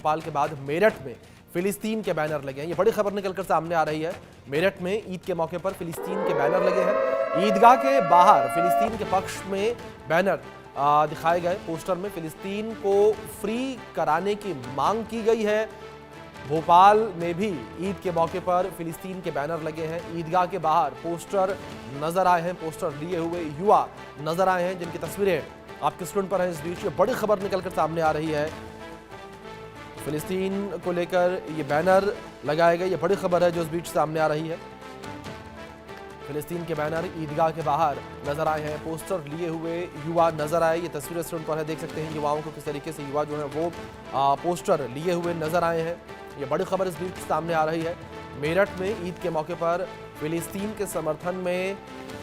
भोपाल के बाद मेरठ में फिलिस्तीन के बैनर लगे हैं। ये बड़ी खबर निकलकर सामने आ रही है। मेरठ में ईद के मौके पर फिलिस्तीन के बैनर लगे हैं। ईदगाह के बाहर फिलिस्तीन के पक्ष में बैनर दिखाए गए। पोस्टर में फिलिस्तीन को फ्री कराने की मांग की गई है। भोपाल में भी ईद के मौके पर फिलिस्तीन के बैनर लगे हैं। ईदगाह के बाहर पोस्टर नजर आए हैं। पोस्टर लिए हुए युवा नजर आए हैं जिनकी तस्वीरें आपके स्क्रीन पर हैं। इस बीच ये बड़ी खबर निकलकर सामने आ रही है। फिलिस्तीन को लेकर ये बैनर लगाए गए। ये बड़ी खबर है जो इस बीच सामने आ रही है। फिलिस्तीन के बैनर ईदगाह के बाहर नजर आए हैं। पोस्टर लिए हुए युवा नजर आए। ये तस्वीरें स्क्रीन पर है, देख सकते हैं युवाओं को किस तरीके से युवा जो है वो पोस्टर लिए हुए नजर आए हैं। ये बड़ी खबर इस बीच सामने आ रही है। मेरठ में ईद के मौके पर फिलिस्तीन के समर्थन में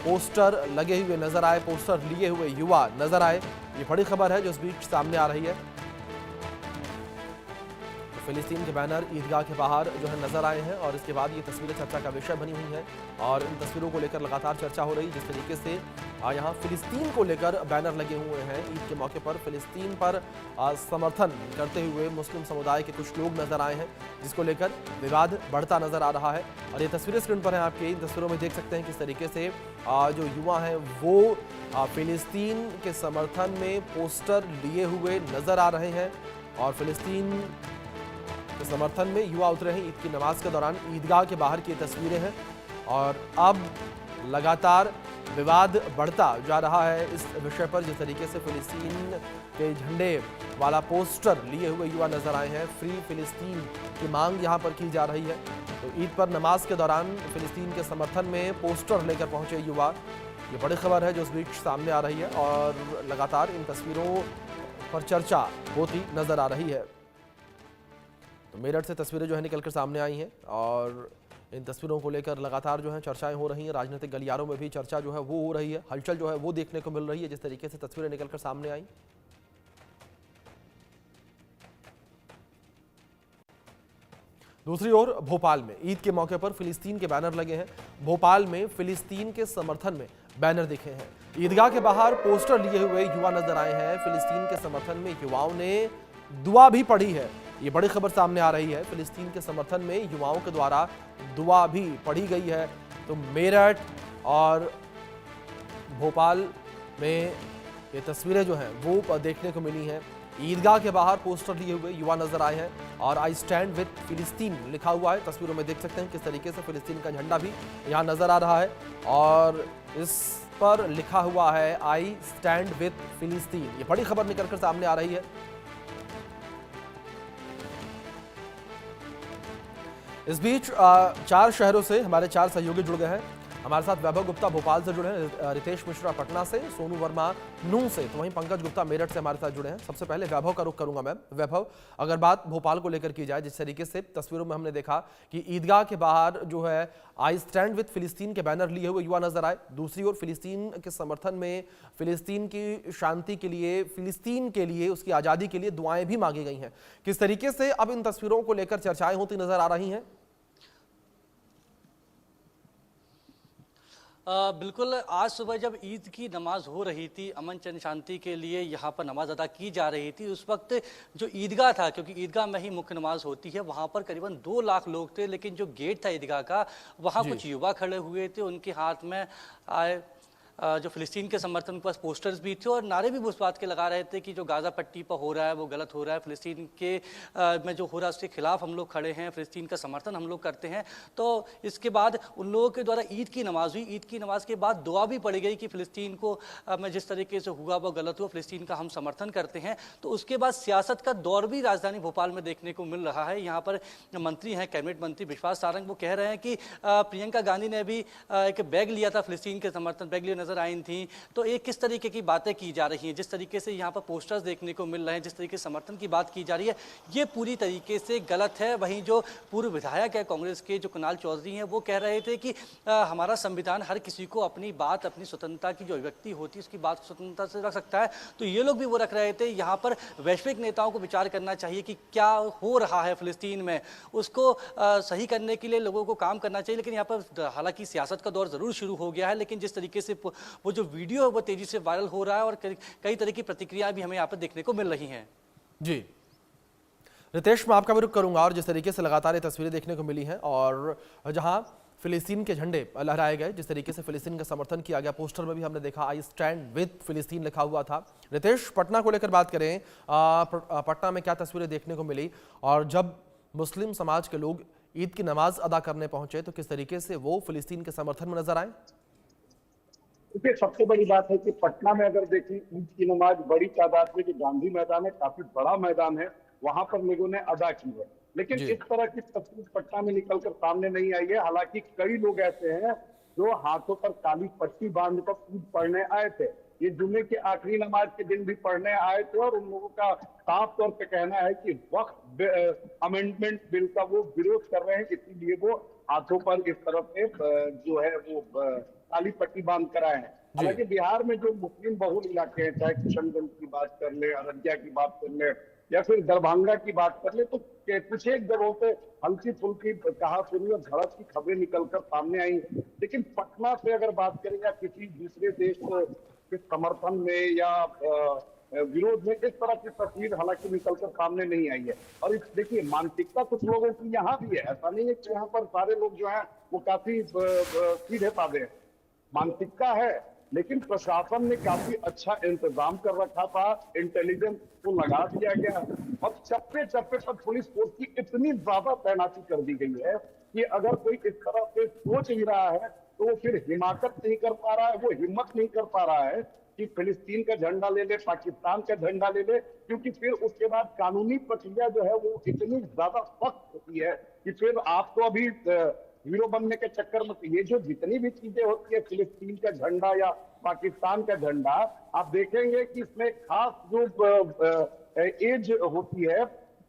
पोस्टर लगे हुए नजर आए। पोस्टर लिए हुए युवा नजर आए। ये बड़ी खबर है जो इस बीच सामने आ रही है। फिलिस्तीन के बैनर ईदगाह के बाहर जो है नजर आए हैं और इसके बाद ये तस्वीरें चर्चा का विषय बनी हुई हैं और इन तस्वीरों को लेकर लगातार चर्चा हो रही है। जिस तरीके से यहाँ फिलिस्तीन को लेकर बैनर लगे हुए हैं ईद के मौके पर, फिलिस्तीन पर समर्थन करते हुए मुस्लिम समुदाय के कुछ लोग नजर आए हैं, जिसको लेकर विवाद बढ़ता नजर आ रहा है। और ये तस्वीरें स्क्रीन पर हैं आपके। इन तस्वीरों में देख सकते हैं किस तरीके से जो युवा हैं वो फिलिस्तीन के समर्थन में पोस्टर लिए हुए नजर आ रहे हैं और फिलिस्तीन के समर्थन में युवा उतरे हैं। ईद की नमाज के दौरान ईदगाह के बाहर की तस्वीरें हैं और अब लगातार विवाद बढ़ता जा रहा है इस विषय पर। जिस तरीके से फिलिस्तीन के झंडे वाला पोस्टर लिए हुए युवा नजर आए हैं, फ्री फिलिस्तीन की मांग यहां पर की जा रही है। तो ईद पर नमाज के दौरान फिलिस्तीन के समर्थन में पोस्टर लेकर पहुंचे युवा, ये बड़ी खबर है जो इस बीच सामने आ रही है और लगातार इन तस्वीरों पर चर्चा होती नजर आ रही है। तो मेरठ से तस्वीरें जो है निकलकर सामने आई हैं और इन तस्वीरों को लेकर लगातार जो है चर्चाएं हो रही हैं। राजनीतिक गलियारों में भी चर्चा जो है वो हो रही है, हलचल जो है वो देखने को मिल रही है जिस तरीके से तस्वीरें निकलकर सामने आई। दूसरी ओर भोपाल में ईद के मौके पर फिलिस्तीन के बैनर लगे हैं। भोपाल में फिलिस्तीन के समर्थन में बैनर दिखे हैं। ईदगाह के बाहर पोस्टर लिए हुए युवा नजर आए हैं। फिलिस्तीन के समर्थन में युवाओं ने दुआ भी पढ़ी है। ये बड़ी खबर सामने आ रही है। फिलिस्तीन के समर्थन में युवाओं के द्वारा दुआ भी पढ़ी गई है। तो मेरठ और भोपाल में ये तस्वीरें जो हैं वो देखने को मिली हैं। ईदगाह के बाहर पोस्टर लिए हुए युवा नजर आए हैं और आई स्टैंड विद फिलिस्तीन लिखा हुआ है। तस्वीरों में देख सकते हैं किस तरीके से फिलिस्तीन का झंडा भी यहाँ नजर आ रहा है और इस पर लिखा हुआ है आई स्टैंड विद फिलिस्तीन। ये बड़ी खबर निकलकर सामने आ रही है। इस बीच 4 शहरों से हमारे 4 सहयोगी जुड़ गए हैं। हमारे साथ वैभव गुप्ता भोपाल से जुड़े हैं, रितेश मिश्रा पटना से, सोनू वर्मा नूंह से, तो वहीं पंकज गुप्ता मेरठ से हमारे साथ जुड़े हैं। सबसे पहले वैभव का रुख करूंगा मैं। वैभव, अगर बात भोपाल को लेकर की जाए, जिस तरीके से तस्वीरों में हमने देखा कि ईदगाह के बाहर जो है आई स्टैंड विद फिलिस्तीन के बैनर लिए हुए युवा नजर आए, दूसरी ओर फिलिस्तीन के समर्थन में फिलिस्तीन की शांति के लिए, फिलिस्तीन के लिए, उसकी आज़ादी के लिए दुआएं भी मांगी गई हैं। किस तरीके से अब इन तस्वीरों को लेकर चर्चाएं होती नजर आ रही हैं? बिल्कुल, आज सुबह जब ईद की नमाज हो रही थी, अमन चैन शांति के लिए यहाँ पर नमाज अदा की जा रही थी, उस वक्त जो ईदगाह था, क्योंकि ईदगाह में ही मुख्य नमाज होती है, वहाँ पर करीबन 2 लाख लोग थे। लेकिन जो गेट था ईदगाह का, वहाँ कुछ युवा खड़े हुए थे, उनके हाथ में आए जो फिलिस्तीन के समर्थन के पास पोस्टर्स भी थे और नारे भी उस बात के लगा रहे थे कि जो गाज़ा पट्टी पर हो रहा है वो गलत हो रहा है, फिलिस्तीन के में जो हो रहा है उसके खिलाफ हम लोग खड़े हैं, फिलिस्तीन का समर्थन हम लोग करते हैं। तो इसके बाद उन लोगों के द्वारा ईद की नमाज हुई। ईद की नमाज के बाद दुआ भी पड़ी गई कि फ़िलिस्तीन को में जिस तरीके से हुआ वो गलत हुआ, फ़िलिस्तीन का हम समर्थन करते हैं। तो उसके बाद सियासत का दौर भी राजधानी भोपाल में देखने को मिल रहा है। यहाँ पर मंत्री हैं, कैबिनेट मंत्री विश्वास सारंग, वो कह रहे हैं कि प्रियंका गांधी ने भी एक बैग लिया था, फिलिस्तीन के समर्थन बैग लिए नजर आई थी। तो एक किस तरीके की बातें की जा रही हैं, जिस तरीके से यहाँ पर पोस्टर्स देखने को मिल रहे हैं, जिस तरीके से समर्थन की बात की जा रही है, ये पूरी तरीके से गलत है। वहीं जो पूर्व विधायक है कांग्रेस के, जो कुणाल चौधरी हैं, वो कह रहे थे कि हमारा संविधान हर किसी को अपनी बात, अपनी स्वतंत्रता की जो अभिव्यक्ति होती है उसकी बात स्वतंत्रता से रख सकता है। तो ये लोग भी वो रख रहे थे। यहाँ पर वैश्विक नेताओं को विचार करना चाहिए कि क्या हो रहा है फिलिस्तीन में, उसको सही करने के लिए लोगों को काम करना चाहिए। लेकिन यहाँ पर हालांकि सियासत का दौर ज़रूर शुरू हो गया है, लेकिन जिस तरीके से वो जो वीडियो है वो तेजी से वायरल हो रहा है और कई तरह की प्रतिक्रियाएं भी हमें यहाँ पर देखने को मिल रही हैं। जी रितेश, मैं आपका भी रुख करूंगा और जिस तरीके से लगातार ये तस्वीरें देखने को मिली हैं और जहां फिलिस्तीन के झंडे लहराए गए, जिस तरीके से फिलिस्तीन का समर्थन किया गया, पोस्टर में भी हमने देखा आई स्टैंड विद फिलिस्तीन लिखा हुआ था। रितेश, पटना को लेकर बात करें, पटना में क्या तस्वीरें देखने को मिली और जब मुस्लिम समाज के लोग ईद की नमाज अदा करने पहुंचे तो किस तरीके से वो फिलिस्तीन के समर्थन में नजर आए? देखिए, सबसे बड़ी बात है कि पटना में अगर देखें ईद की नमाज बड़ी तादाद में, जो गांधी मैदान है काफी बड़ा मैदान है, वहां पर लोगों ने अदा की है। लेकिन इस तरह की तस्वीर पटना में निकलकर सामने नहीं आई है। हालांकि कई लोग ऐसे हैं जो हाथों पर काली पट्टी बांधकर ईद पढ़ने आए थे। ये जुम्मे की आखिरी नमाज के दिन भी पढ़ने आए थे और उन लोगों का साफ तौर पे कहना है कि वक्फ अमेंडमेंट बिल का वो विरोध कर रहे हैं, इसीलिए वो हाथों पर इस तरफ से जो है वो काली पट्टी बांध कर आए हैं। हालांकि बिहार में जो मुस्लिम बहुल इलाके हैं, चाहे किशनगंज की बात कर ले, अररिया की बात कर ले या फिर दरभंगा की बात कर ले, तो कुछ एक जगहों पे हल्की फुल्की कहासुनी और झड़प की खबरें निकलकर सामने आई। लेकिन पटना से अगर बात करें या किसी दूसरे देश के समर्थन में या विरोध में, इस तरह की तस्वीर हालांकि निकलकर सामने नहीं आई है। और देखिए, मानसिकता कुछ लोगों की यहाँ भी है, ऐसा नहीं है कि यहाँ पर सारे लोग जो है वो काफी सीधे साधे हैं। मानसिकता है, लेकिन प्रशासन ने काफी अच्छा इंतजाम कर रखा था, इंटेलिजेंस को लगा दिया गया और चप्पे चप्पे पर पुलिस फोर्स की इतनी ज्यादा तैनाती कर दी गई है कि अगर कोई इस तरह से सोच ही रहा है तो वो फिर हिमाकत नहीं कर पा रहा है, वो हिम्मत नहीं कर पा रहा है कि फिलिस्तीन का झंडा ले ले, पाकिस्तान का झंडा ले ले, क्योंकि फिर उसके बाद कानूनी प्रक्रिया जो है वो इतनी ज्यादा सख्त होती है कि फिर आपको अभी हीरो बनने के चक्कर में ये जो जितनी भी चीजें होती है, फिलिस्तीन का झंडा या पाकिस्तान का झंडा, आप देखेंगे कि इसमें खास जो एज होती है,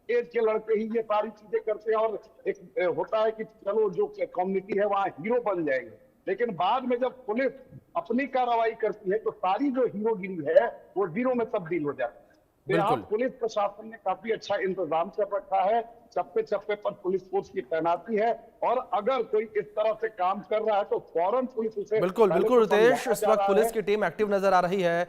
एज के लड़के ही ये सारी चीजें करते हैं और एक होता है कि चलो जो कम्युनिटी है वहां हीरो बन जाएंगे। लेकिन बाद में जब पुलिस अपनी कार्रवाई करती है तो सारी जो हीरोगिरी है वो जीरो में तब्दील हो जाती है। यहाँ पुलिस प्रशासन ने काफी अच्छा इंतजाम कर रखा है, चप्पे चप्पे पर पुलिस फोर्स की तैनाती है और अगर कोई इस तरह से काम कर रहा है तो फौरन पुलिस उसे बिल्कुल रितेश, इस वक्त पुलिस की टीम एक्टिव नजर आ रही है।